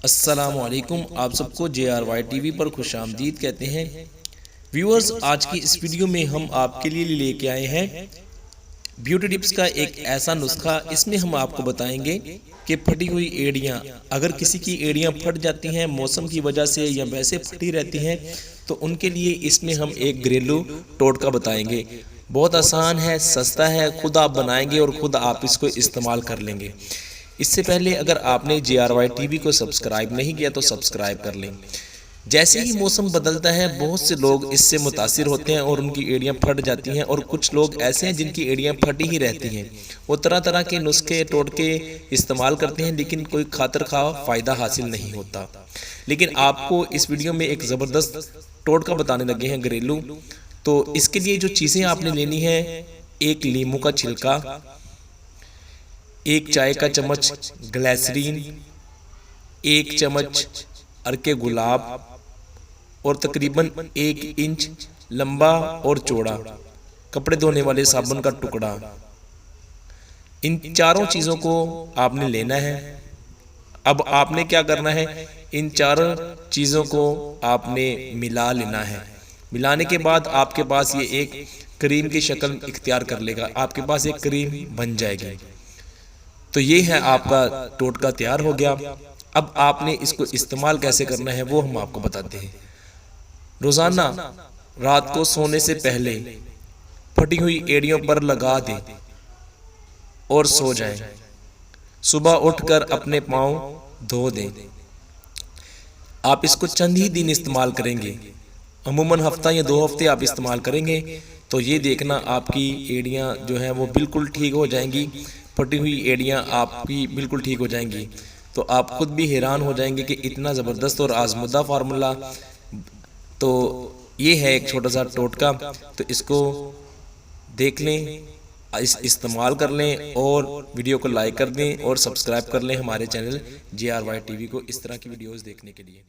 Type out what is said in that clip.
السلام علیکم، آپ سب کو JRY ٹی وی پر خوش آمدید کہتے ہیں۔ ویورز، آج کی اس ویڈیو میں ہم آپ کے لیے لے کے آئے ہیں بیوٹی ٹپس کا ایک ایسا نسخہ۔ اس میں ہم آپ کو بتائیں گے کہ پھٹی ہوئی ایڑیاں، اگر کسی کی ایڑیاں پھٹ جاتی ہیں موسم کی وجہ سے یا ویسے پھٹی رہتی ہیں، تو ان کے لیے اس میں ہم ایک گھریلو ٹوٹکا بتائیں گے۔ بہت آسان ہے، سستا ہے، خود آپ بنائیں گے اور خود آپ اس کو استعمال کر لیں گے۔ اس سے پہلے اگر آپ نے JRY ٹی وی کو سبسکرائب نہیں کیا تو سبسکرائب کر لیں۔ جیسے ہی موسم بدلتا ہے بہت سے لوگ اس سے متاثر ہوتے ہیں اور ان کی ایڑیاں پھٹ جاتی ہیں، اور کچھ لوگ ایسے ہیں جن کی ایڑیاں پھٹی ہی رہتی ہیں۔ وہ طرح طرح کے نسخے ٹوٹکے استعمال کرتے ہیں لیکن کوئی خاطر خواہ فائدہ حاصل نہیں ہوتا۔ لیکن آپ کو اس ویڈیو میں ایک زبردست ٹوٹکا بتانے لگے ہیں گھریلو۔ تو اس کے لیے جو چیزیں آپ نے لینی ہیں: ایک لیموں کا چھلکا، ایک چائے کا چمچ گلیسرین، ایک چمچ عرق گلاب، اور تقریباً 1 انچ لمبا اور چوڑا کپڑے دھونے والے صابن کا ٹکڑا۔ ان چاروں چیزوں کو آپ نے لینا ہے۔ اب آپ نے کیا کرنا ہے، ان چاروں چیزوں کو آپ نے ملا لینا ہے۔ ملانے کے بعد آپ کے پاس یہ ایک کریم کی شکل اختیار کر لے گا، آپ کے پاس ایک کریم بن جائے گی۔ تو یہ ہے آپ کا ٹوٹکا تیار ہو گیا۔ اب آپ نے اس کو استعمال کیسے کرنا ہے وہ ہم آپ کو بتاتے ہیں۔ روزانہ رات کو سونے سے پہلے پھٹی ہوئی ایڑیوں پر لگا دیں اور سو جائیں۔ صبح اٹھ کر اپنے پاؤں دھو دیں۔ آپ اس کو چند ہی دن استعمال کریں گے، عموماً ہفتہ یا 2 ہفتے آپ استعمال کریں گے تو یہ دیکھنا آپ کی ایڑیاں جو ہیں وہ بالکل ٹھیک ہو جائیں گی۔ پھٹی ہوئی ایڑیاں آپ کی بالکل ٹھیک ہو جائیں گی، تو آپ خود بھی حیران ہو جائیں گے کہ اتنا زبردست اور آزمودہ فارمولا۔ تو یہ ہے ایک چھوٹا سا ٹوٹکا، تو اس کو دیکھ لیں، استعمال کر لیں، اور ویڈیو کو لائک کر دیں اور سبسکرائب کر لیں ہمارے چینل JRY ٹی وی کو اس طرح کی ویڈیوز دیکھنے کے لیے۔